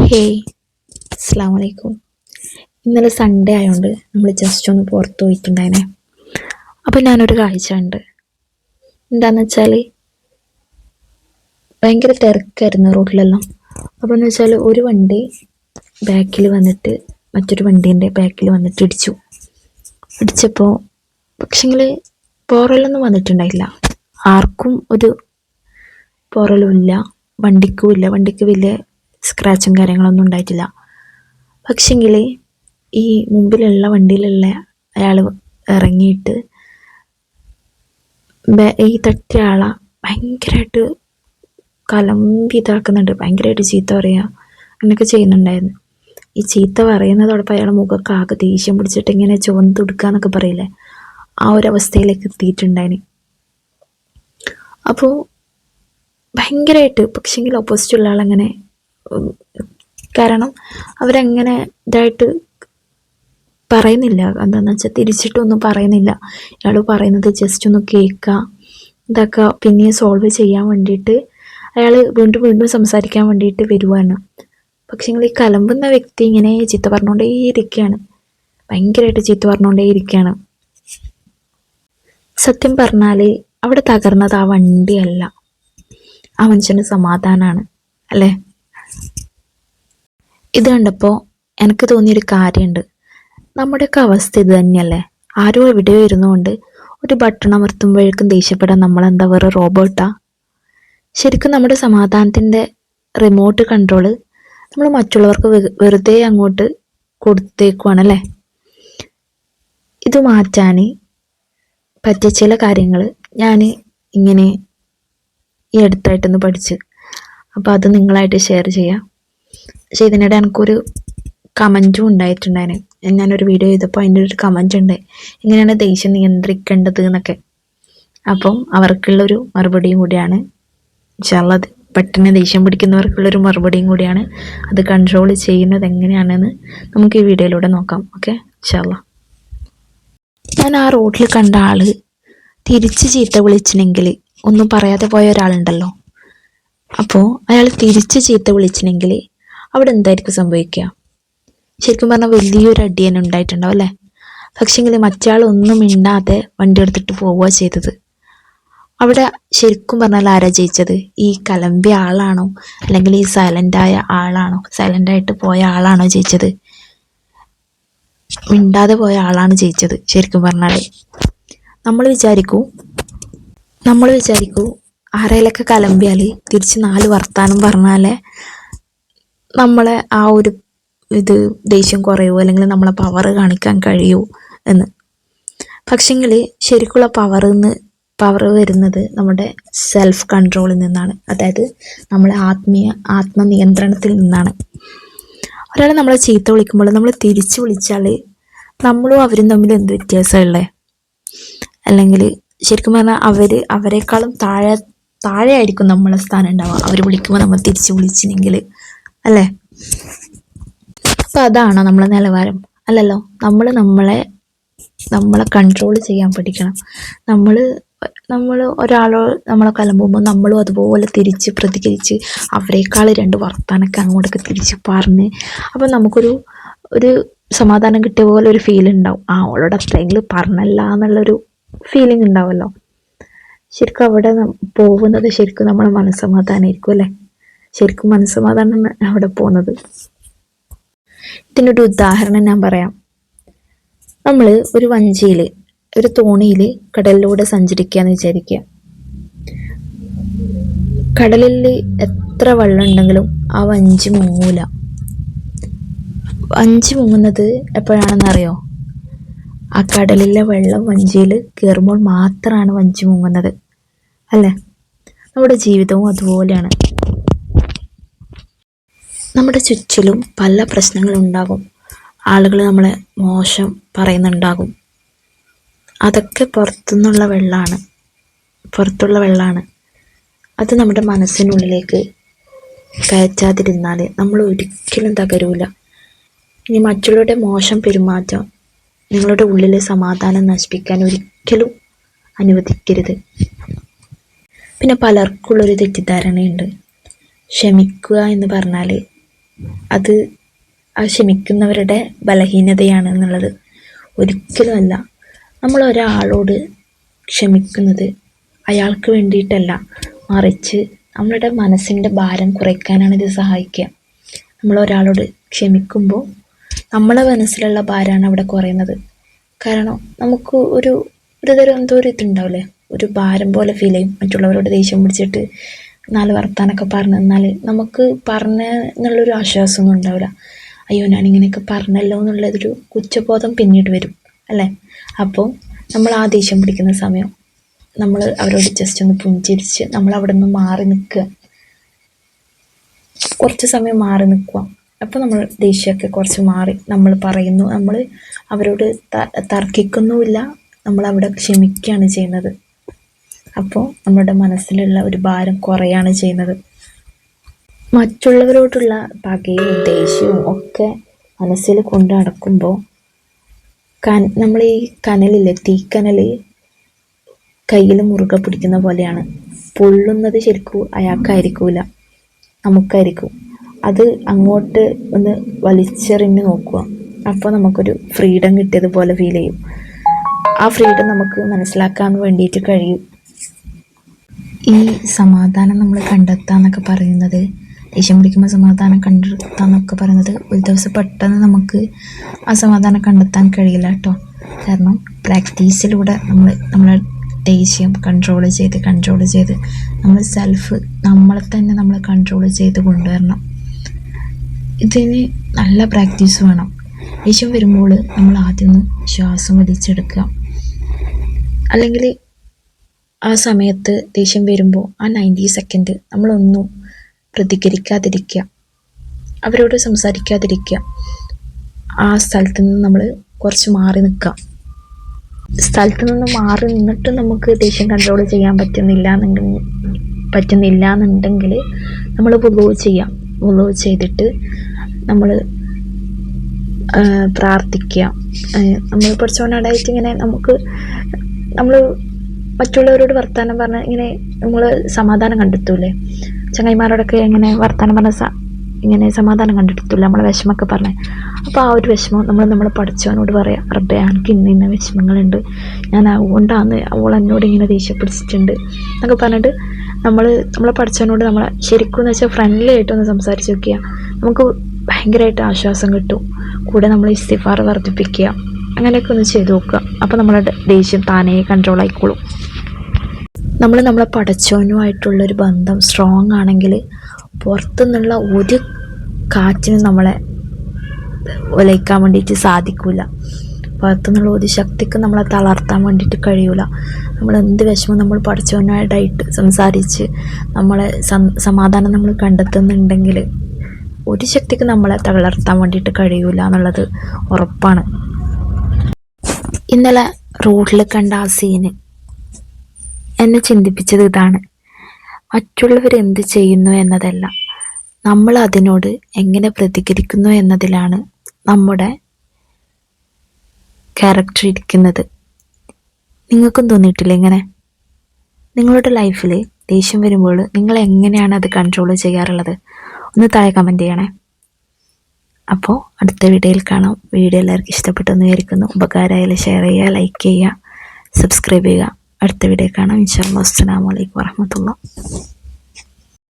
Hey, അസ്സാം വലൈക്കും. ഇന്നലെ സൺഡേ ആയതുകൊണ്ട് നമ്മൾ ജസ്റ്റ് ഒന്ന് പുറത്ത് പോയിട്ടുണ്ടായിനെ. അപ്പോൾ ഞാനൊരു കാഴ്ച ഉണ്ട്. എന്താണെന്ന് വെച്ചാൽ ഭയങ്കര തിരക്കായിരുന്നു റോഡിലെല്ലാം. അപ്പോൾ എന്ന് വെച്ചാൽ ഒരു വണ്ടി ബാക്കിൽ വന്നിട്ട് മറ്റൊരു വണ്ടീൻ്റെ ബാക്കിൽ വന്നിട്ട് ഇടിച്ചപ്പോൾ പക്ഷെങ്കിൽ പോറലൊന്നും വന്നിട്ടുണ്ടായില്ല. ആർക്കും ഒരു പോറലുമില്ല, വണ്ടിക്ക് വലിയ സ്ക്രാച്ചും കാര്യങ്ങളൊന്നും ഉണ്ടായിട്ടില്ല. പക്ഷെങ്കിൽ ഈ മുമ്പിലുള്ള വണ്ടിയിലുള്ള അയാൾ ഇറങ്ങിയിട്ട് ഈ തട്ടിയ ആളെ ഭയങ്കരമായിട്ട് കലമ്പി ഇതാക്കുന്നുണ്ട്, ഭയങ്കരമായിട്ട് ചീത്ത പറയുക അങ്ങനെയൊക്കെ ചെയ്യുന്നുണ്ടായിരുന്നു. ഈ ചീത്ത പറയുന്നതോടൊപ്പം അയാളെ മുഖമൊക്കെ ആകെ ദേഷ്യം പിടിച്ചിട്ട് ഇങ്ങനെ ചുവന്ന് തുടുക്കുക പറയില്ലേ, ആ ഒരവസ്ഥയിലേക്ക് എത്തിയിട്ടുണ്ടായിന്. അപ്പോൾ ഭയങ്കരമായിട്ട് പക്ഷെങ്കിൽ ഓപ്പോസിറ്റുള്ള ആളങ്ങനെ, കാരണം അവരങ്ങനെ ഇതായിട്ട് പറയുന്നില്ല. എന്താണെന്ന് വെച്ചാൽ തിരിച്ചിട്ടൊന്നും പറയുന്നില്ല. ഇയാൾ പറയുന്നത് ജസ്റ്റ് ഒന്ന് കേൾക്കുക, ഇതൊക്കെ പിന്നെ സോൾവ് ചെയ്യാൻ വേണ്ടിയിട്ട് അയാൾ വീണ്ടും സംസാരിക്കാൻ വേണ്ടിയിട്ട് വരുവാണ്. പക്ഷേ ഈ കലമ്പുന്ന വ്യക്തി ഇങ്ങനെ ചീത്ത പറഞ്ഞുകൊണ്ടേ ഇരിക്കുകയാണ്, ഭയങ്കരമായിട്ട് ചീത്ത പറഞ്ഞുകൊണ്ടേ ഇരിക്കുകയാണ്. സത്യം പറഞ്ഞാൽ അവിടെ തകർന്നത് ആ വണ്ടിയല്ല, ആ മനുഷ്യൻ്റെ സമാധാനമാണ് അല്ലേ. ഇത് കണ്ടപ്പോൾ എനിക്ക് തോന്നിയൊരു കാര്യമുണ്ട്. നമ്മുടെയൊക്കെ അവസ്ഥ ഇത് തന്നെയല്ലേ. ആരോ എവിടെയോ ഇരുന്നുകൊണ്ട് ഒരു ബട്ടൺ അമർത്തുമ്പോഴേക്കും ദേഷ്യപ്പെടാൻ നമ്മളെന്താ വേറെ റോബോട്ടാ? ശരിക്കും നമ്മുടെ സമാധാനത്തിൻ്റെ റിമോട്ട് കൺട്രോള് നമ്മൾ മറ്റുള്ളവർക്ക് വെറുതെ അങ്ങോട്ട് കൊടുത്തേക്കുവാണല്ലേ. ഇത് മാറ്റാൻ പറ്റിയ ചില കാര്യങ്ങൾ ഞാൻ ഇങ്ങനെ ഈ അടുത്തായിട്ടൊന്ന് പഠിച്ച്, അപ്പോൾ അത് നിങ്ങളായിട്ട് ഷെയർ ചെയ്യാം. പക്ഷേ ഇതിനിടെ എനിക്കൊരു കമൻറ്റും ഉണ്ടായിട്ടുണ്ടായിരുന്നു. ഞാനൊരു വീഡിയോ ചെയ്തപ്പോൾ അതിൻ്റെ ഒരു കമൻറ്റ് ഉണ്ട്, എങ്ങനെയാണ് ദേഷ്യം നിയന്ത്രിക്കേണ്ടത് എന്നൊക്കെ. അപ്പം അവർക്കുള്ളൊരു മറുപടിയും കൂടിയാണ് ഇൻഷാല്ലാ. പെട്ടെന്ന് ദേഷ്യം പിടിക്കുന്നവർക്കുള്ളൊരു മറുപടിയും കൂടിയാണ്. അത് കൺട്രോൾ ചെയ്യുന്നത് എങ്ങനെയാണെന്ന് നമുക്ക് ഈ വീഡിയോയിലൂടെ നോക്കാം. ഓക്കെ, ഇൻഷാല്ലാ. ഞാൻ ആ റോഡിൽ കണ്ട ആൾ തിരിച്ച് ചീത്ത വിളിച്ചിനെങ്കിൽ ഒന്നും പറയാതെ പോയ ഒരാളുണ്ടല്ലോ, അപ്പോൾ അയാൾ തിരിച്ച് ചീത്ത വിളിച്ചിനെങ്കിൽ അവിടെ എന്തായിരിക്കും സംഭവിക്കുക? ശരിക്കും പറഞ്ഞാൽ വലിയൊരു അടി തന്നെ ഉണ്ടായിട്ടുണ്ടാവും അല്ലേ. പക്ഷെങ്കിൽ മറ്റാൾ ഒന്നും മിണ്ടാതെ വണ്ടി എടുത്തിട്ട് പോവുക ചെയ്തത്. അവിടെ ശരിക്കും പറഞ്ഞാൽ ആരാ ജയിച്ചത്? ഈ കലമ്പിയ ആളാണോ, അല്ലെങ്കിൽ ഈ സൈലൻ്റായ ആളാണോ, സൈലൻ്റായിട്ട് പോയ ആളാണോ ജയിച്ചത്? മിണ്ടാതെ പോയ ആളാണ് ജയിച്ചത് ശരിക്കും പറഞ്ഞാൽ. നമ്മൾ വിചാരിക്കൂ ആരേലൊക്കെ കലമ്പിയാൽ തിരിച്ച് 4 വർത്താനം പറഞ്ഞാലേ നമ്മളെ ആ ഒരു ദേഷ്യം കുറയൂ, അല്ലെങ്കിൽ നമ്മളെ പവർ കാണിക്കാൻ കഴിയൂ എന്ന്. പക്ഷെങ്കിൽ ശരിക്കുള്ള പവർ വരുന്നത് നമ്മുടെ സെൽഫ് കൺട്രോളിൽ നിന്നാണ്, അതായത് നമ്മളെ ആത്മനിയന്ത്രണത്തിൽ നിന്നാണ്. ഒരാൾ നമ്മളെ ചീത്ത വിളിക്കുമ്പോൾ നമ്മൾ തിരിച്ച് വിളിച്ചാൽ നമ്മളും അവരും തമ്മിൽ എന്ത് വ്യത്യാസമുള്ളേ? അല്ലെങ്കിൽ ശരിക്കും പറഞ്ഞാൽ അവരെക്കാളും താഴെ ആയിരിക്കും നമ്മളെ സ്ഥാനം ഉണ്ടാവുക അവർ വിളിക്കുമ്പോൾ നമ്മൾ തിരിച്ച് വിളിച്ചില്ലെങ്കിൽ അല്ലേ. അപ്പോൾ അതാണോ നമ്മളെ നിലവാരം? അല്ലല്ലോ. നമ്മളെ കൺട്രോൾ ചെയ്യാൻ പഠിക്കണം. നമ്മൾ നമ്മളെ കലമ്പുമ്പോൾ നമ്മളും അതുപോലെ തിരിച്ച് പ്രതികരിച്ച് അവരെക്കാൾ 2 വർത്താനൊക്കെ അങ്ങോട്ടൊക്കെ തിരിച്ച് പറഞ്ഞ്, അപ്പം നമുക്കൊരു സമാധാനം കിട്ടിയ പോലെ ഒരു ഫീൽ ഉണ്ടാവും. അവളോട് അത്രയെങ്കിലും പറഞ്ഞല്ല എന്നുള്ളൊരു ഫീലിംഗ് ഉണ്ടാവുമല്ലോ. ശരിക്കും അവിടെ പോകുന്നത് ശരിക്കും നമ്മളെ മനസ്സമാധാനമായിരിക്കും അല്ലേ. ശരിക്കും മനസ്സമാധാനമാണ് അവിടെ പോകുന്നത്. ഇതിനൊരു ഉദാഹരണം ഞാൻ പറയാം. നമ്മൾ ഒരു വഞ്ചിയിൽ, ഒരു തോണിയിൽ കടലിലൂടെ സഞ്ചരിക്കുകയെന്ന് വിചാരിക്കുക. കടലിൽ എത്ര വെള്ളം ഉണ്ടെങ്കിലും ആ വഞ്ചി മുങ്ങൂല. വഞ്ചി മുങ്ങുന്നത് എപ്പോഴാണെന്നറിയോ? ആ കടലിലെ വെള്ളം വഞ്ചിയിൽ കയറുമ്പോൾ മാത്രമാണ് വഞ്ചി മുങ്ങുന്നത് അല്ലേ. നമ്മുടെ ജീവിതവും അതുപോലെയാണ്. നമ്മുടെ ചുറ്റിലും പല പ്രശ്നങ്ങളുണ്ടാകും. ആളുകൾ നമ്മളെ മോശം പറയുന്നുണ്ടാകും. അതൊക്കെ പുറത്തുള്ള വെള്ളമാണ്. അത് നമ്മുടെ മനസ്സിനുള്ളിലേക്ക് കയറ്റാതിരുന്നാൽ നമ്മൾ ഒരിക്കലും തകരൂല. ഇനി മറ്റുള്ളവരുടെ മോശം പെരുമാറ്റം നിങ്ങളുടെ ഉള്ളിലെ സമാധാനം നശിപ്പിക്കാൻ ഒരിക്കലും അനുവദിക്കരുത്. പിന്നെ പലർക്കുള്ളൊരു തെറ്റിദ്ധാരണയുണ്ട്, ക്ഷമിക്കുക എന്ന് പറഞ്ഞാൽ അത് ആ ക്ഷമിക്കുന്നവരുടെ ബലഹീനതയാണ് എന്നുള്ളത്. ഒരിക്കലുമല്ല. നമ്മൾ ഒരാളോട് ക്ഷമിക്കുന്നത് അയാൾക്ക് വേണ്ടിയിട്ടല്ല, മറിച്ച് നമ്മളുടെ മനസ്സിൻ്റെ ഭാരം കുറയ്ക്കാനാണ് ഇത് സഹായിക്കുക. നമ്മൾ ഒരാളോട് ക്ഷമിക്കുമ്പോൾ നമ്മളെ മനസ്സിലുള്ള ഭാരമാണ് അവിടെ കുറയുന്നത്. കാരണം നമുക്ക് ഒരു തരം എന്തോ ഒരു ഇതുണ്ടാവില്ലേ, ഒരു ഭാരം പോലെ ഫീൽ ചെയ്യും. മറ്റുള്ളവരോട് ദേഷ്യം പിടിച്ചിട്ട് 4 വർത്താനൊക്കെ പറഞ്ഞു തന്നാൽ നമുക്ക് എന്നുള്ളൊരു ആശ്വാസമൊന്നും ഉണ്ടാവില്ല. അയ്യോ ഞാനിങ്ങനെയൊക്കെ പറഞ്ഞല്ലോ എന്നുള്ളതൊരു കുറ്റബോധം പിന്നീട് വരും അല്ലേ. അപ്പോൾ നമ്മൾ ആ ദേഷ്യം പിടിക്കുന്ന സമയം നമ്മൾ അവരോട് ജസ്റ്റ് ഒന്ന് പുഞ്ചിരിച്ച് നമ്മൾ അവിടെ നിന്ന് മാറി നിൽക്കുക, കുറച്ച് സമയം മാറി നിൽക്കുക. അപ്പോൾ നമ്മൾ ദേഷ്യമൊക്കെ കുറച്ച് മാറി നമ്മൾ പറയുന്നു, നമ്മൾ അവരോട് തർക്കിക്കുന്നുമില്ല, നമ്മളവിടെ ക്ഷമിക്കുകയാണ് ചെയ്യുന്നത്. അപ്പോൾ നമ്മുടെ മനസ്സിലുള്ള ഒരു ഭാരം കുറയാണ് ചെയ്യുന്നത്. മറ്റുള്ളവരോടുള്ള പകയും ദേഷ്യവും ഒക്കെ മനസ്സിൽ കൊണ്ട് നടക്കുമ്പോൾ നമ്മൾ ഈ കനലില്ലേ, തീക്കനൽ കയ്യിൽ മുറുകെ പിടിക്കുന്ന പോലെയാണ്. പൊള്ളുന്നത് ശരിക്കും അയാൾക്കായിരിക്കില്ല, നമുക്കായിരിക്കും. അത് അങ്ങോട്ട് ഒന്ന് വലിച്ചെറിഞ്ഞ് നോക്കുക, അപ്പോൾ നമുക്കൊരു ഫ്രീഡം കിട്ടിയതുപോലെ ഫീൽ ചെയ്യും. ആ ഫ്രീഡം നമുക്ക് മനസ്സിലാക്കാൻ വേണ്ടിയിട്ട് കഴിയും. ഈ സമാധാനം നമ്മൾ കണ്ടെത്താന്നൊക്കെ പറയുന്നത്, ദേഷ്യം പിടിക്കുമ്പോൾ സമാധാനം കണ്ടെത്താന്നൊക്കെ പറയുന്നത്, ഒരു ദിവസം പെട്ടെന്ന് നമുക്ക് ആ സമാധാനം കണ്ടെത്താൻ കഴിയില്ല കേട്ടോ. കാരണം പ്രാക്ടീസിലൂടെ നമ്മളെ ദേഷ്യം കൺട്രോൾ ചെയ്ത് നമ്മൾ നമ്മളെ തന്നെ നമ്മൾ കൺട്രോൾ ചെയ്ത് കൊണ്ടുവരണം. ഇതിന് നല്ല പ്രാക്ടീസ് വേണം. ദേഷ്യം വരുമ്പോൾ നമ്മൾ ആദ്യം ഒന്ന് ശ്വാസം വലിച്ചെടുക്കുക, അല്ലെങ്കിൽ ആ സമയത്ത് ദേഷ്യം വരുമ്പോൾ ആ 90 സെക്കൻഡ് നമ്മളൊന്നും പ്രതികരിക്കാതിരിക്കുക, അവരോട് സംസാരിക്കാതിരിക്കുക. ആ സ്ഥലത്ത് നിന്ന് നമ്മൾ കുറച്ച് മാറി നിൽക്കുക. സ്ഥലത്ത് നിന്ന് മാറി നിന്നിട്ട് നമുക്ക് ദേഷ്യം കൺട്രോൾ ചെയ്യാൻ പറ്റുന്നില്ല എന്നുണ്ടെങ്കിൽ നമ്മൾ വുളൂ ചെയ്യാം. വുളൂ ചെയ്തിട്ട് നമ്മൾ പ്രാർത്ഥിക്കുക. നമ്മൾ പഠിച്ചോണ്ടായിട്ട് ഇങ്ങനെ നമ്മൾ മറ്റുള്ളവരോട് വർത്തമാനം പറഞ്ഞ് ഇങ്ങനെ നമ്മൾ സമാധാനം കണ്ടെത്തൂലേ. ചങ്ങായിമാരോടൊക്കെ ഇങ്ങനെ വർത്തമാനം പറഞ്ഞ ഇങ്ങനെ സമാധാനം കണ്ടെത്തൂല, നമ്മളെ വിഷമമൊക്കെ പറഞ്ഞ്. അപ്പോൾ ആ ഒരു വിഷമം നമ്മൾ പഠിച്ചവനോട് പറയാം, റബ്ബേ എനിക്ക് ഇന്ന വിഷമങ്ങളുണ്ട്, ഞാൻ അതുകൊണ്ടാണ് അവൾ എന്നോട് ഇങ്ങനെ ദേഷ്യപ്പിടിച്ചിട്ടുണ്ട് എന്നൊക്കെ പറഞ്ഞിട്ട് നമ്മളെ പഠിച്ചവനോട് നമ്മളെ ശരിക്കും എന്ന് വെച്ചാൽ ഫ്രണ്ട്ലി ആയിട്ടൊന്ന് സംസാരിച്ച് നോക്കിയാൽ നമുക്ക് ഭയങ്കരമായിട്ട് ആശ്വാസം കിട്ടും. കൂടെ നമ്മൾ ഇസ്തിഗ്ഫാർ വർദ്ധിപ്പിക്കുക, അങ്ങനെയൊക്കെ ഒന്ന് ചെയ്ത് നോക്കുക. അപ്പോൾ നമ്മളുടെ ദേഷ്യം താനേ കൺട്രോൾ ആയിക്കോളും. നമ്മളെ പടച്ചവനുമായിട്ടുള്ളൊരു ബന്ധം സ്ട്രോങ് ആണെങ്കിൽ പുറത്തുനിന്നുള്ള ഒരു കാറ്റിനും നമ്മളെ ഉലയ്ക്കാൻ വേണ്ടിയിട്ട് സാധിക്കില്ല. പുറത്തുനിന്നുള്ള ഒരു ശക്തിക്കും നമ്മളെ തളർത്താൻ വേണ്ടിയിട്ട് കഴിയില്ല. നമ്മളെന്ത് വിഷമം നമ്മൾ പടച്ചവനായിട്ടായിട്ട് സംസാരിച്ച് നമ്മളെ സമാധാനം നമ്മൾ കണ്ടെത്തുന്നുണ്ടെങ്കിൽ ഒരു ശക്തിക്ക് നമ്മളെ തളർത്താൻ വേണ്ടിയിട്ട് കഴിയില്ല എന്നുള്ളത് ഉറപ്പാണ്. ഇന്നലെ റോഡിൽ കണ്ട ആ സീന് എന്നെ ചിന്തിപ്പിച്ചത് ഇതാണ്. മറ്റുള്ളവർ എന്ത് ചെയ്യുന്നു എന്നതല്ല, നമ്മൾ അതിനോട് എങ്ങനെ പ്രതികരിക്കുന്നു എന്നതിലാണ് നമ്മുടെ ക്യാരക്ടർ ഇരിക്കുന്നത്. നിങ്ങൾക്കും തോന്നിയിട്ടില്ല ഇങ്ങനെ? നിങ്ങളുടെ ലൈഫിൽ ദേഷ്യം വരുമ്പോൾ നിങ്ങൾ എങ്ങനെയാണ് അത് കൺട്രോൾ ചെയ്യാറുള്ളത്? ഒന്ന് താഴെ കമൻറ്റ് ചെയ്യണേ. അപ്പോൾ അടുത്ത വീഡിയോയിൽ കാണാം. വീഡിയോ എല്ലാവർക്കും ഇഷ്ടപ്പെട്ടെന്ന് വിചാരിക്കുന്നു. ഉപകാരമായാലും ഷെയർ ചെയ്യുക, ലൈക്ക് ചെയ്യുക, സബ്സ്ക്രൈബ് ചെയ്യുക. അടുത്ത വീഡിയോ കാണാം. ഇൻഷാ അല്ലാഹ്. അസ്സലാമു അലൈക്കും വറഹ്മത്തുള്ളാഹി.